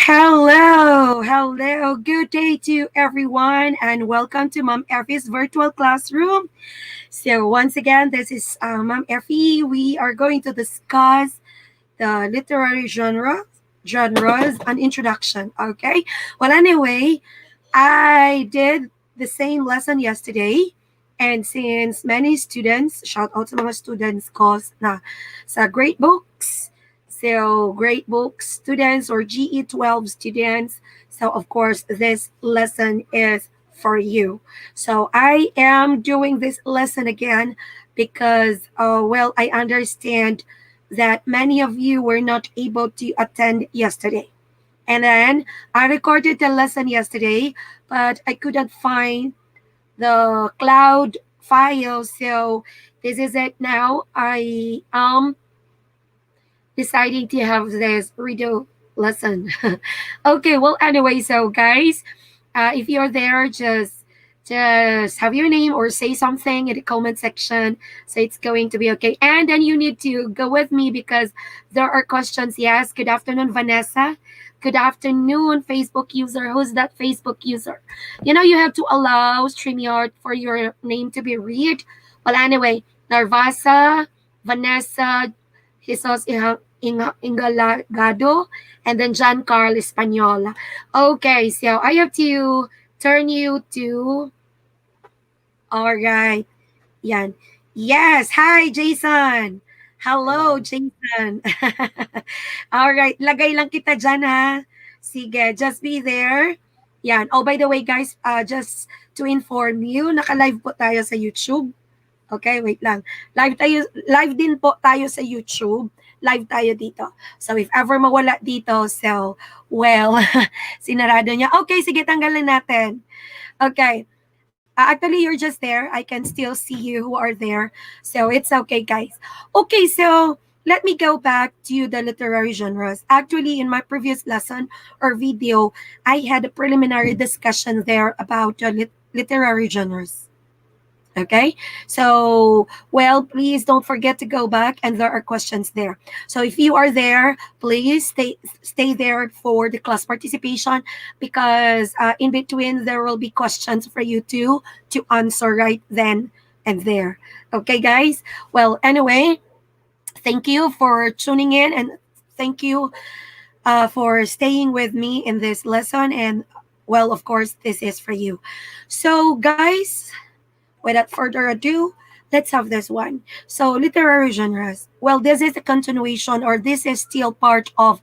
Hello. Good day to everyone, and welcome to Mom Effie's virtual classroom. So, once again, this is Mom Effie. We are going to discuss the literary genres, and introduction. Okay. Well, anyway, I did the same lesson yesterday. And since many students, shout out to mga students cause na sa great books, so great books students or GE12 students, so of course this lesson is for you. So I am doing this lesson again because, well, I understand that many of you were not able to attend yesterday. And then I recorded the lesson yesterday, but I couldn't find the cloud file. So this is it now. I am deciding to have this redo lesson. Okay, well, anyway, so guys, if you're there, just have your name or say something in the comment section, so it's going to be okay. And then you need to go with me because there are questions. Yes, good afternoon, Vanessa. Good afternoon, Facebook user. Who's that Facebook user? You have to allow StreamYard for your name to be read. Well, anyway, Narvasa, Vanessa, Jesus Ingalagado, and then John Carl Española. Okay, so I have to turn you to. All right. Yan. Yes. Hi, Jason. Hello, Hello. Jason. All right. Lagay lang kita dyan, ha. Sige, just be there. Yan. Oh, by the way, guys, just to inform you, naka-live po tayo sa YouTube. Okay, wait lang. Live din po tayo sa YouTube. Live tayo dito. So, if ever mawala dito, so, well, sinarado niya. Okay, sige, tanggalin natin. Okay. Actually, you're just there. I can still see you who are there. So, it's okay, guys. Okay, so, let me go back to the literary genres. Actually, in my previous lesson or video, I had a preliminary discussion there about the literary genres. Okay, so, well, please don't forget to go back, and there are questions there. So if you are there, please stay there for the class participation, because in between there will be questions for you to answer right then and there. Okay, guys. Well, anyway, thank you for tuning in, and thank you for staying with me in this lesson. And, well, of course, this is for you. So, guys, without further ado, let's have this one. So, literary genres. Well, this is a continuation, or this is still part of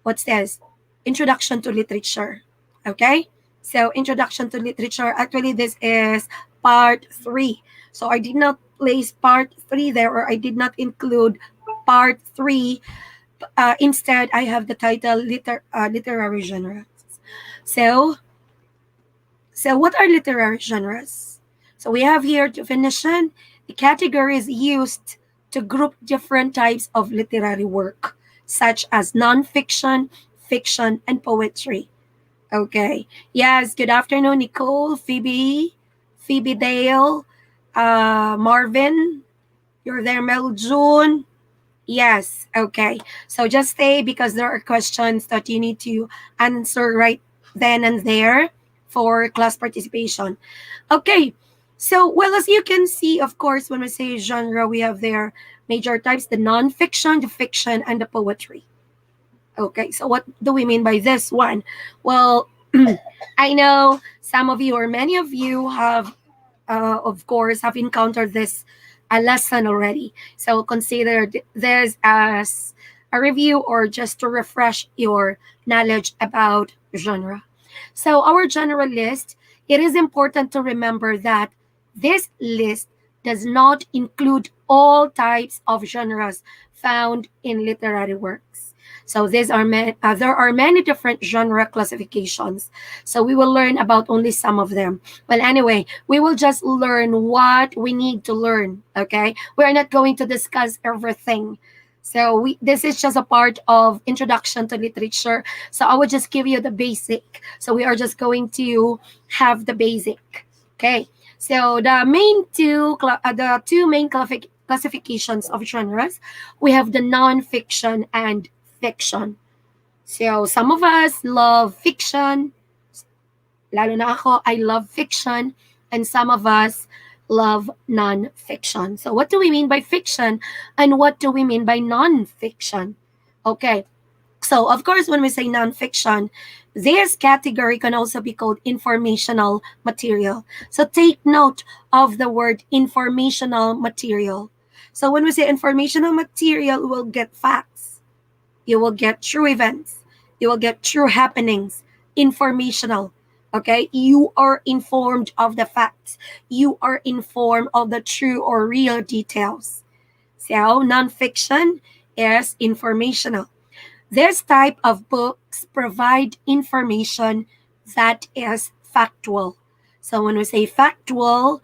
what's this? Introduction to literature. Okay? So, introduction to literature. Actually, this is part 3. So, I did not place part 3 there, or I did not include part 3. Instead, I have the title literary genres. So, what are literary genres? So we have here definition. The categories used to group different types of literary work, such as nonfiction, fiction, and poetry. Okay. Yes. Good afternoon, Nicole, Phoebe Dale, Marvin. You're there, Mel June. Yes. Okay. So just stay, because there are questions that you need to answer right then and there for class participation. Okay. So, well, as you can see, of course, when we say genre, we have their major types: the nonfiction, the fiction, and the poetry. Okay, so what do we mean by this one? Well, I know some of you, or many of you, have, of course, have encountered this a lesson already. So consider this as a review, or just to refresh your knowledge about genre. So our genre list, it is important to remember that this list does not include all types of genres found in literary works. So there are many different genre classifications. So we will learn about only some of them. Well, anyway, we will just learn what we need to learn. Okay, we're not going to discuss everything. So this is just a part of introduction to literature. So I will just give you the basic. So we are just going to have the basic. Okay. So the two main classifications of genres, we have the non-fiction and fiction. So some of us love fiction, lalo na ako, I love fiction, and some of us love non-fiction. So what do we mean by fiction and what do we mean by non-fiction? Okay, so of course when we say non-fiction, this category can also be called informational material. So take note of the word informational material. So when we say informational material, we'll get facts, you will get true events, you will get true happenings, informational. Okay, you are informed of the facts, you are informed of the true or real details. So nonfiction is informational. This type of books provide information that is factual. So when we say factual,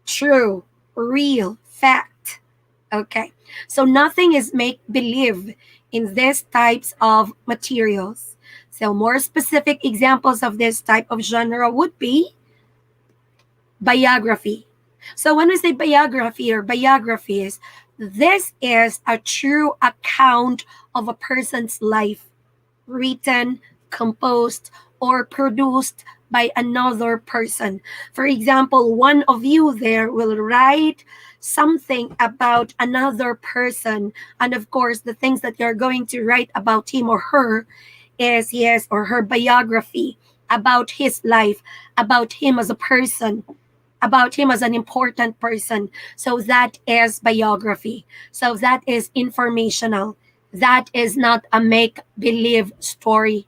true, real, fact. Okay. So nothing is make believe in these types of materials. So more specific examples of this type of genre would be biography. So when we say biography or biographies, this is a true account of a person's life, written, composed, or produced by another person. For example, one of you there will write something about another person. And of course, the things that you're going to write about him or her is his or her biography, about his life, about him as a person, about him as an important person. So that is biography. So that is informational. That is not a make believe story.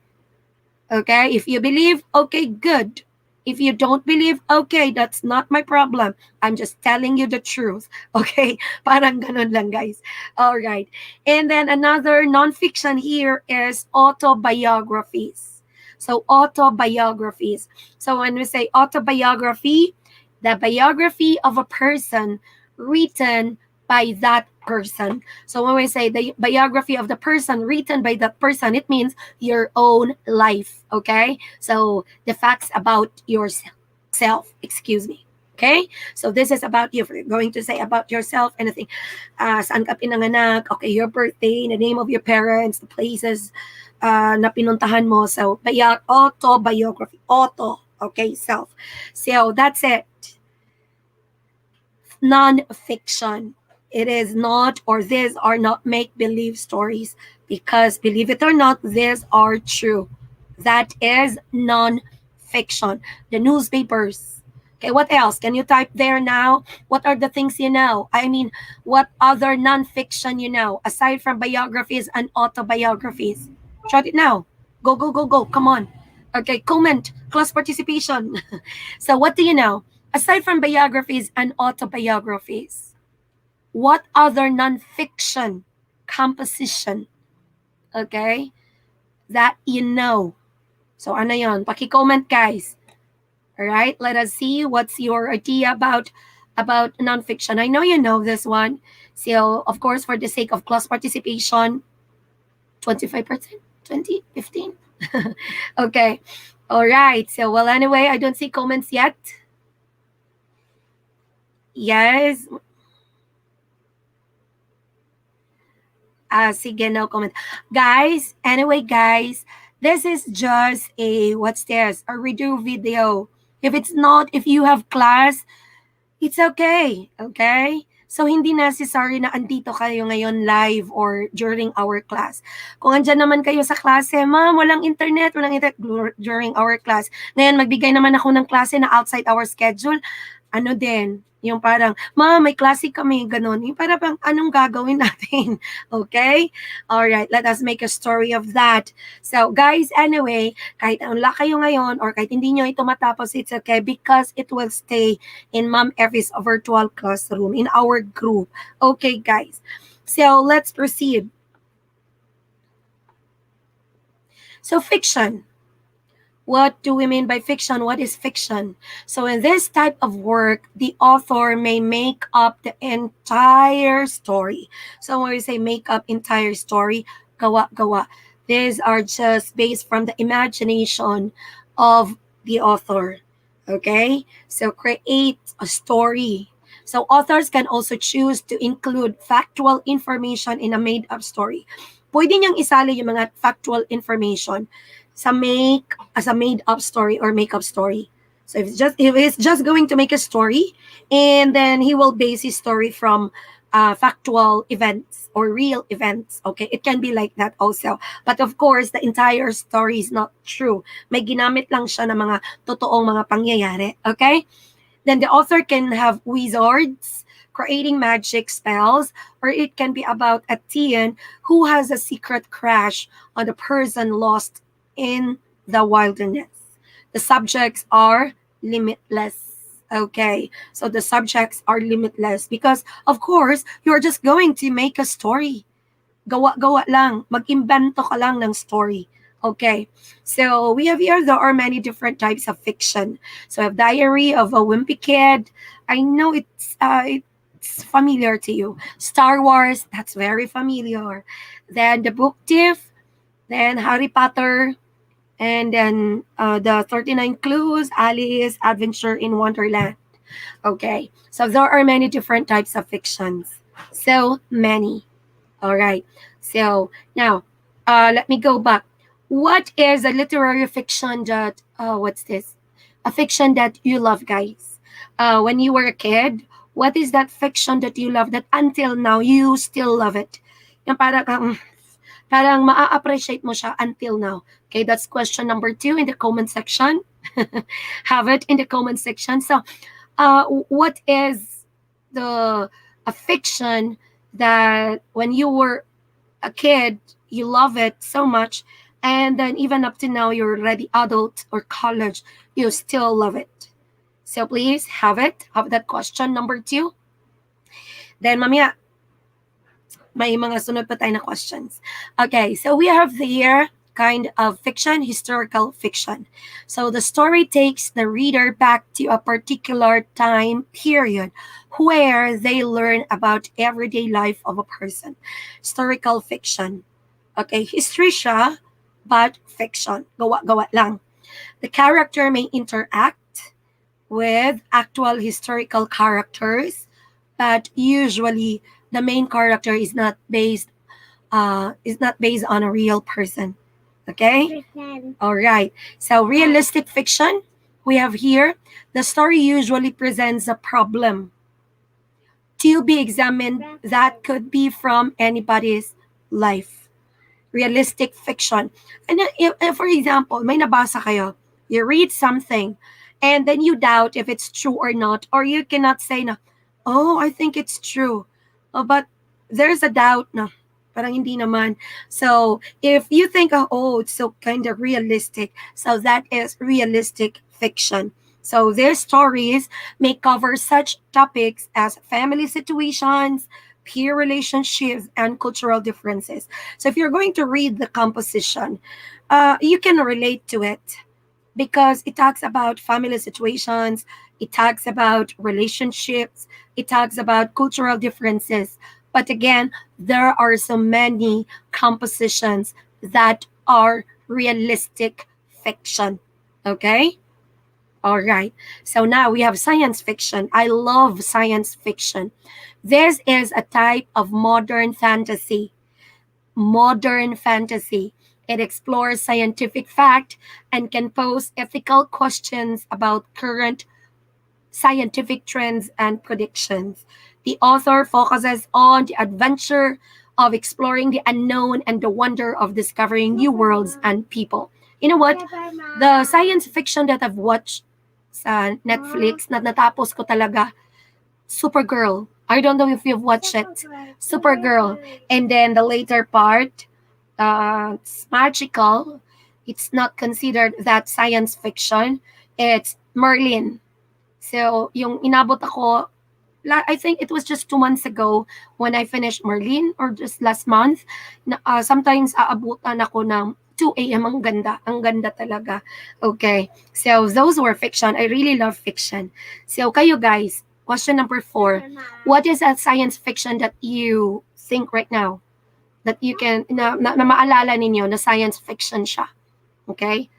Okay? If you believe, okay, good. If you don't believe, okay, that's not my problem. I'm just telling you the truth. Okay? Parang ganun lang, guys. All right. And then another nonfiction here is autobiographies. So autobiographies. So when we say autobiography, the biography of a person written by that person. So when we say the biography of the person written by that person, it means your own life. Okay? So the facts about yourself, excuse me. Okay? So this is about you. If you're going to say about yourself, anything. Saan ka pinanganak? Okay, your birthday, the name of your parents, the places na pinuntahan mo. So, autobiography. Auto. Okay, self. So that's it. Non-fiction. It is not, or these are not make-believe stories, because believe it or not, these are true. That is non-fiction. The newspapers. Okay, what else? Can you type there now? What are the things you know? I mean, what other non-fiction you know, aside from biographies and autobiographies? Shout it now. Go, go, go, go. Come on. Okay, comment, class participation. So what do you know? Aside from biographies and autobiographies, what other nonfiction composition, okay, that you know? So ano yon? Paki-comment, guys. All right, let us see what's your idea about nonfiction. I know you know this one. So, of course, for the sake of class participation, 25%, 20, 15. Okay. All right. So, well, anyway, I don't see comments yet. Yes. Sige, no comment. Guys, anyway, guys, this is just a, what's this? A redo video. If it's not, if you have class, it's okay. Okay? So, hindi necessary na andito kayo ngayon live or during our class. Kung andyan naman kayo sa klase, ma'am, walang internet during our class. Ngayon, magbigay naman ako ng klase na outside our schedule. Ano din, yung parang, ma'am, may klase kami, ganun. Yung parang, anong gagawin natin? Okay? Alright, let us make a story of that. So, guys, anyway, kahit wala kayo ngayon or kahit hindi nyo ito matapos, it's okay because it will stay in Ma'am Effie's virtual classroom, in our group. Okay, guys. So, let's proceed. So, fiction. What do we mean by fiction? What is fiction? So in this type of work, the author may make up the entire story. So when we say make up entire story, gawa, gawa. These are just based from the imagination of the author. Okay? So create a story. So authors can also choose to include factual information in a made-up story. Pwede niyang isali yung mga factual information as a made up story or make up story. So if he's just going to make a story, and then he will base his story from factual events or real events. Okay, it can be like that also. But of course, the entire story is not true. May ginamit lang siya ng mga totoong mga pangyayari. Okay? Then the author can have wizards creating magic spells, or it can be about a teen who has a secret crush on a person lost in the wilderness. The subjects are limitless. Okay, so the subjects are limitless because, of course, you're just going to make a story. Gawa-gawa lang. Mag-imbento ka lang ng story. Okay. So, we have here, there are many different types of fiction. So, I have Diary of a Wimpy Kid. I know it's familiar to you. Star Wars, that's very familiar. Then, The Book Thief. Then, Harry Potter. And then, the 39 Clues, Alice, Adventure in Wonderland. Okay. So, there are many different types of fictions. So, many. All right. So now, let me go back. What is a literary fiction that? What's this? A fiction that you love, guys. When you were a kid, what is that fiction that you love that until now you still love it? Yung parang ma-appreciate mo siya until now. Okay, that's question number 2 in the comment section. Have it in the comment section. So, what is the a fiction that when you were a kid you love it so much, and then even up to now you're already adult or college, you still love it? So please have that question number 2. Then mamaya may mga sunod pa tayo na questions. Okay, so we have here kind of fiction, historical fiction. So the story takes the reader back to a particular time period where they learn about everyday life of a person. Historical fiction. Okay, history siya, but fiction. Gawa-gawa lang. The character may interact with actual historical characters, but usually the main character is not based on a real person. Okay? All right. So realistic fiction, we have here the story usually presents a problem to be examined that could be from anybody's life. Realistic fiction. And then, if, for example, may nabasa kayo, you read something, and then you doubt if it's true or not, or you cannot say na, oh, I think it's true. Oh, but there's a doubt na, parang hindi naman. So, if you think, oh, it's so kind of realistic, so that is realistic fiction. So, their stories may cover such topics as family situations, peer relationships, and cultural differences. So, if you're going to read the composition, you can relate to it because it talks about family situations, it talks about relationships, it talks about cultural differences. But again, there are so many compositions that are realistic fiction. Okay? All right. So now we have science fiction. I love science fiction. This is a type of modern fantasy. Modern fantasy. It explores scientific fact and can pose ethical questions about current scientific trends and predictions. The author focuses on the adventure of exploring the unknown and the wonder of discovering new worlds and people. You know what? The science fiction that I've watched sa Netflix, na natapos ko talaga, Supergirl. I don't know if you've watched it. Supergirl. And then the later part, it's magical. It's not considered that science fiction. It's Merlin. So, yung inabot ako, I think it was just 2 months ago when I finished Merlin, or just last month. Sometimes aabutan ako ng 2 a.m. Ang ganda talaga. Okay. So, those were fiction. I really love fiction. So, kayo guys, question number 4. What is a science fiction that you think right now? That you can, na maalala ninyo na science fiction siya. Okay?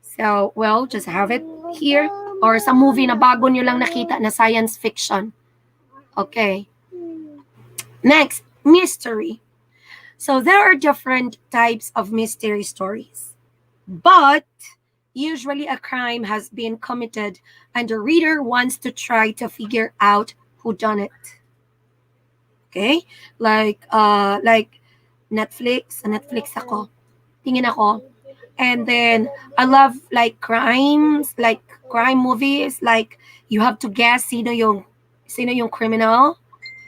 So, well, just have it here. Or sa movie na bago nyo lang nakita na science fiction. Okay. Next, mystery. So there are different types of mystery stories. But usually a crime has been committed and the reader wants to try to figure out who done it. Okay? Like Netflix ako. Tingin ako. And then I love like crimes, like crime movies, like you have to guess sino yung criminal.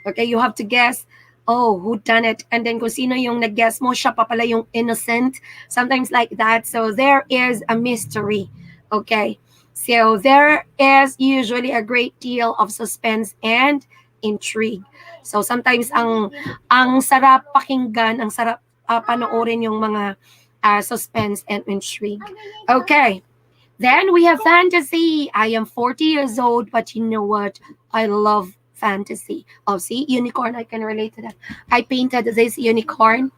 Okay, you have to guess, oh, who done it? And then kung sino yung nag-guess mo, siya pa pala yung innocent. Sometimes like that. So there is a mystery. Okay. So there is usually a great deal of suspense and intrigue. So sometimes ang sarap pakinggan, ang sarap panoorin yung mga suspense and intrigue. Okay. Then we have fantasy. I am 40 years old, but you know what? I love fantasy. Oh, see, unicorn. I can relate to that. I painted this unicorn.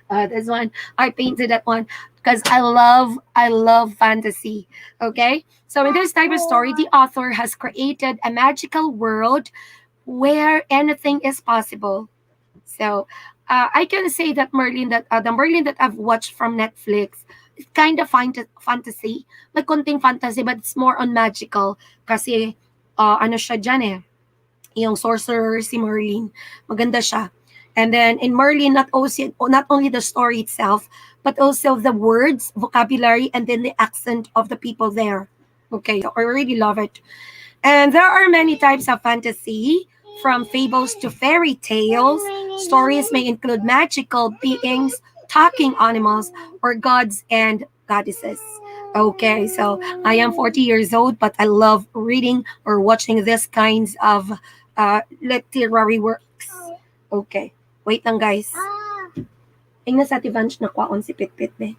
This one. I painted that one because I love fantasy. Okay. So in this type of story, the author has created a magical world where anything is possible. So I can say that the Merlin that I've watched from Netflix, it's kind of fantasy. May konting fantasy, but it's more on magical. Kasi, ano siya dyan eh, yung sorcerer si Merlin. Maganda siya. And then in Merlin, not only the story itself, but also the words, vocabulary, and then the accent of the people there. Okay, so I really love it. And there are many types of fantasy, from fables to fairy tales. Stories may include magical beings, talking animals, or gods and goddesses. Okay, so I am 40 years old, but I love reading or watching this kinds of literary works. Okay, wait lang guys. Tingnan sa Tivanch na kwaon si Pitpit be.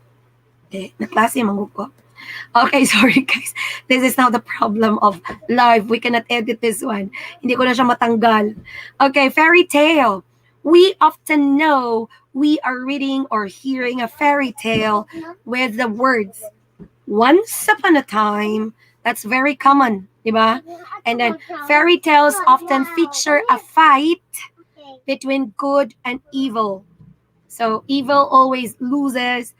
Okay, naklase manggug ko. Okay, sorry guys. This is now the problem of live. We cannot edit this one. Hindi ko na siya matanggal. Okay, fairy tale. We often know we are reading or hearing a fairy tale with the words once upon a time. That's very common, diba? And then fairy tales often feature a fight between good and evil. So evil always loses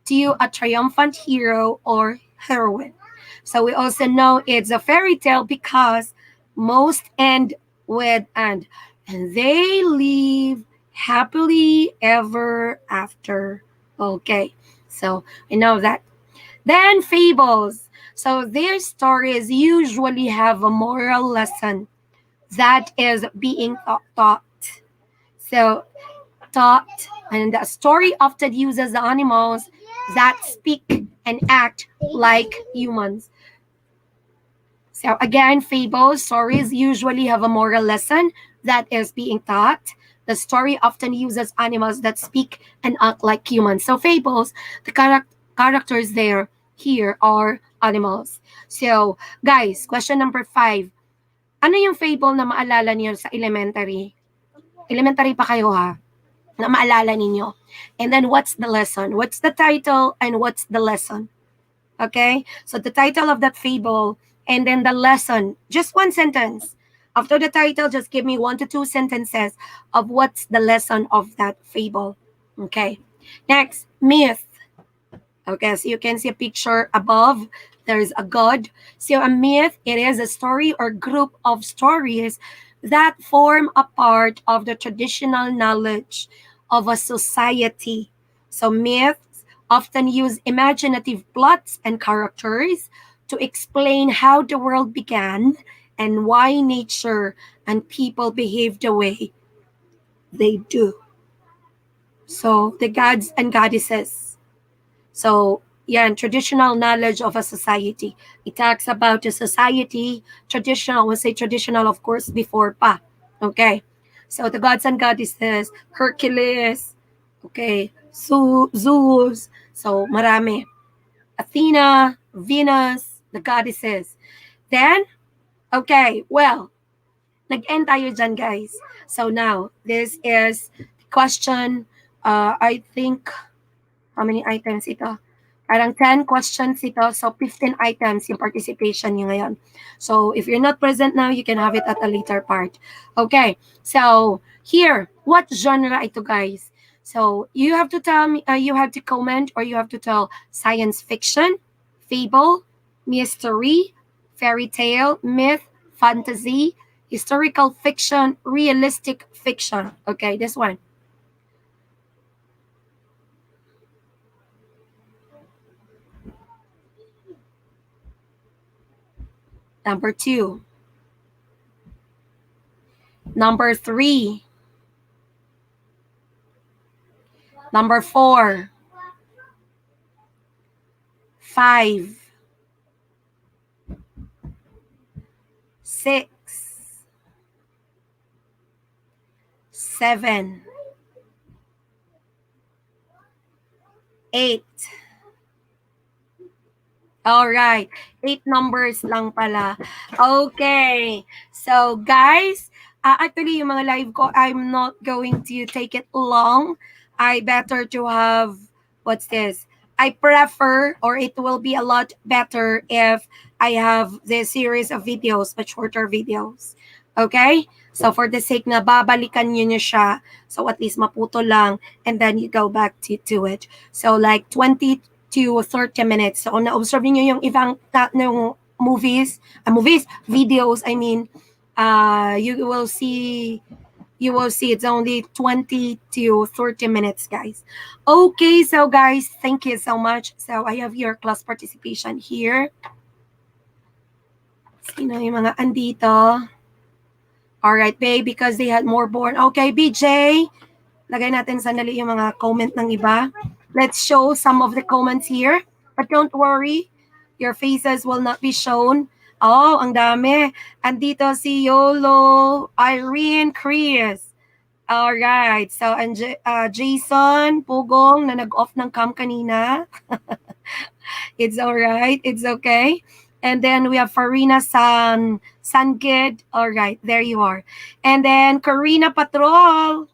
to a triumphant hero or heroine. So we also know it's a fairy tale because most end with and they live happily ever after. Okay, so we know that. Then fables. So their stories usually have a moral lesson that is being taught. So taught, and the story often uses the animals that speak and act like humans. So again, fables, stories usually have a moral lesson that is being taught. The story often uses animals that speak and act like humans. So fables, the characters there here are animals. So guys, question number 5. Ano yung fable na maalala niyo sa elementary? Elementary pa kayo ha? Na maalala ninyo. And then what's the lesson? What's the title and what's the lesson? Okay? So the title of that fable and then the lesson. Just one sentence. After the title, just give me 1 to 2 sentences of what's the lesson of that fable. Okay. Next, myth. Okay, so you can see a picture above. There's a god. So a myth, it is a story or group of stories that form a part of the traditional knowledge of a society. So myths often use imaginative plots and characters to explain how the world began and why nature and people behave the way they do. So the gods and goddesses. So yan, traditional knowledge of a society. It talks about the society, traditional, we say traditional of course before pa. Okay. So the gods and goddesses, Hercules, okay, Zeus, so marami. Athena, Venus, the goddesses. Then, okay, well, nag-end tayo dyan guys. So now, this is question, I think, how many items ito? Parang 10 questions ito. So, 15 items yung participation nyo ngayon. So, if you're not present now, you can have it at a later part. Okay. So, here, what genre ito, guys? So you have to tell me, you have to comment, or you have to tell science fiction, fable, mystery, fairy tale, myth, fantasy, historical fiction, realistic fiction. Okay, this one. Number 2. Number 3. Number 4. 5. 6. 7. 8. All right. 8 numbers lang pala. Okay. So, guys, actually, yung mga live ko, I'm not going to take it long. I better to have, what's this? I prefer, or it will be a lot better if I have this series of videos, but shorter videos. Okay? So, for the sake na babalikan nyo siya, so at least maputo lang, and then you go back to it. So, like 20 to 30 minutes. So, na-observe niyo yung ibang yung videos, I mean, you will see it's only 20 to 30 minutes, guys. Okay, so guys, thank you so much. So, I have your class participation here. Sino yung mga andito? Alright, babe, because they had more born. Okay, BJ, lagay natin sandali yung mga comment ng iba. Let's show some of the comments here. But don't worry, your faces will not be shown. Oh, ang dami. Andito si Yolo, Irene, Chris. Alright. So, Jason, Pugong, na nag-off ng cam kanina. It's alright. It's okay. And then we have Farina Sangid. Alright, there you are. And then Karina Patrol.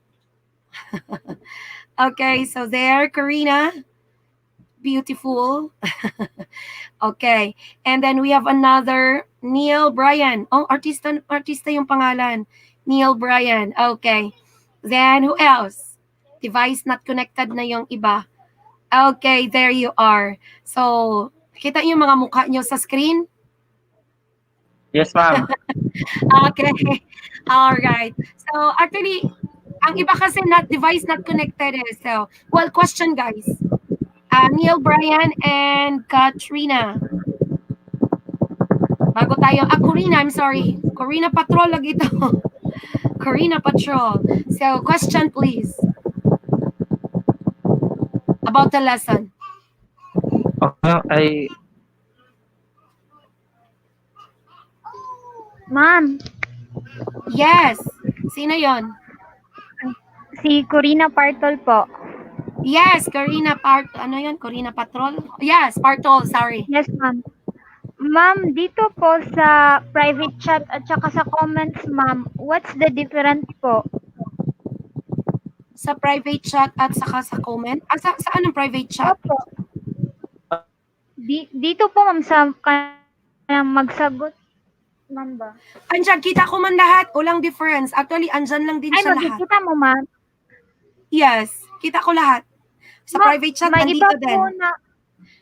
Okay, so there, Karina. Beautiful. Okay. And then we have another, Neil Bryan. Oh, artista yung pangalan. Neil Bryan. Okay. Then, who else? Device not connected na yung iba. Okay, there you are. So, kita yung mga mukha nyo sa screen? Yes, ma'am. Okay. All right. So, actually, ang iba kasi device not connected eh. So, well, question guys. Neil Bryan and Katrina. Bago tayo, Corina, I'm sorry. Corina Patrol lagi ito. Corina Patrol. So, question please. About the lesson. Ma'am, Yes. Sino yon? si Corina Partol po. Yes, Corina Corina Patrol? Yes, Partol, sorry. Yes, ma'am. Ma'am, dito po sa private chat at saka sa comments, ma'am, what's the difference po? Sa private chat at saka sa comment? Sa anong private chat? Opo. Dito po, ma'am, sa kanyang magsagot. Ma'am ba? Andyan, kita ko man lahat. Walang difference. Actually, andyan lang din siya lahat. Ay, makikita mo, ma'am? Yes, kita ko lahat. Sa private chat, may nandito iba din. Po na...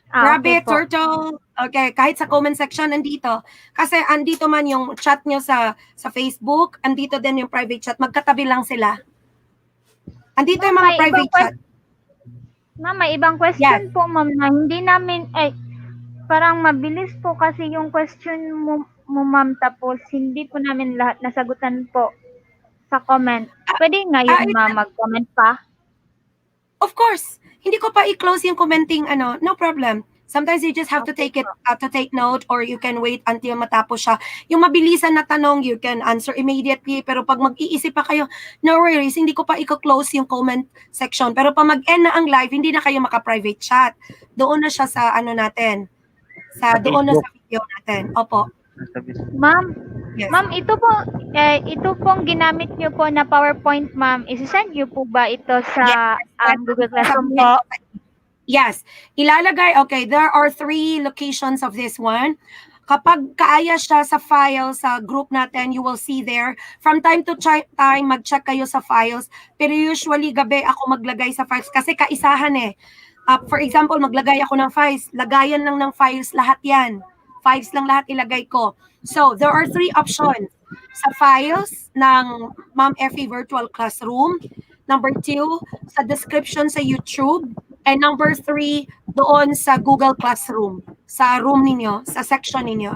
Rabbit, okay po. turtle. Okay, kahit sa comment section, nandito. Kasi andito man yung chat nyo sa Facebook, andito din yung private chat. Magkatabi lang sila. Andito yung mga private chat. Ma'am, may ibang question po, ma'am, na hindi namin... parang mabilis po kasi yung question mo, ma'am, tapos hindi po namin lahat nasagutan po sa comment. Pwede ngayon, ma'am, mag-comment pa? Of course. Hindi ko pa i-close yung commenting, no problem. Sometimes you just have to take it, to take note, or you can wait until matapos siya. Yung mabilisan na tanong, you can answer immediately. Pero pag mag-iisip pa kayo, no worries, hindi ko pa i-close yung comment section. Pero pag mag-end na ang live, hindi na kayo maka-private chat. Doon na siya sa natin. Doon na sa video natin. Opo. Ma'am, yes. Ma'am, ito pong ginamit niyo po na PowerPoint, ma'am. Isi-send niyo po ba ito sa Google Classroom po? Yes. Ilalagay, okay, there are 3 locations of this one. Kapag kaaya siya sa file sa group natin, you will see there. From time to time, mag-check kayo sa files. Pero usually, gabi ako maglagay sa files kasi kaisahan eh. For example, maglagay ako ng files. Lagayan lang ng files lahat yan. Files lang lahat ilagay ko. So, there are 3 options. Sa files ng Ma'am Effie Virtual Classroom. Number 2, sa description sa YouTube. And number 3, doon sa Google Classroom. Sa room ninyo, sa section ninyo.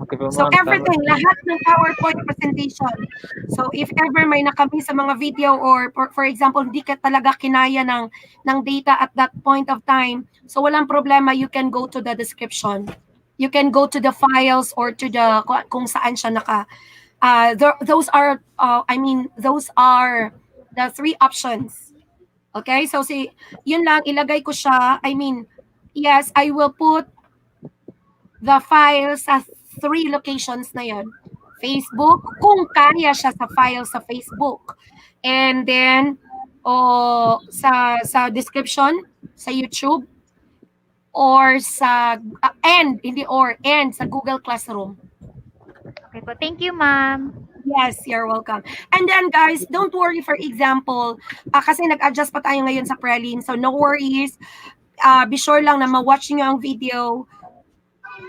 Okay po, So ma'am. everything, lahat ng PowerPoint presentation. So if ever may nakami sa mga video or for example, hindi ka talaga kinaya ng data at that point of time, so walang problema, you can go to the description. You can go to the files or to the kung saan siya naka those are those are the 3 options. Okay? So yun lang ilagay ko siya. Yes, I will put the files sa 3 locations na yon. Facebook, kung kaya siya sa file sa Facebook. And then, sa description, sa YouTube, or sa, and sa Google Classroom. Okay po. Thank you, ma'am. Yes, you're welcome. And then guys, don't worry, for example, kasi nag-adjust pa tayo ngayon sa prelim, so no worries. Be sure lang na ma-watch nyo ang video.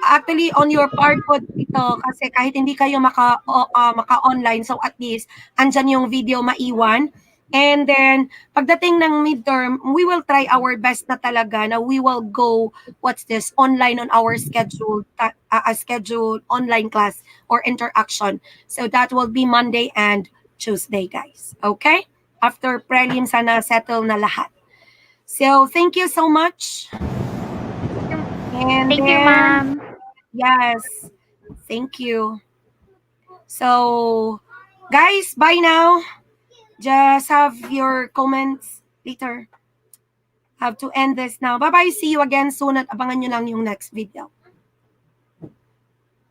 Actually, on your part po ito, kasi kahit hindi kayo maka-online, so at least, andyan yung video maiwan. And then, pagdating ng midterm, we will try our best na talaga na we will go, online on our scheduled online class or interaction. So that will be Monday and Tuesday, guys. Okay? After prelim, sana settle na lahat. So, thank you so much. And Thank you, then, ma'am. yes, thank you. So, guys, bye now. Just have your comments later. Have to end this now. Bye-bye. See you again soon at abangan nyo lang yung next video.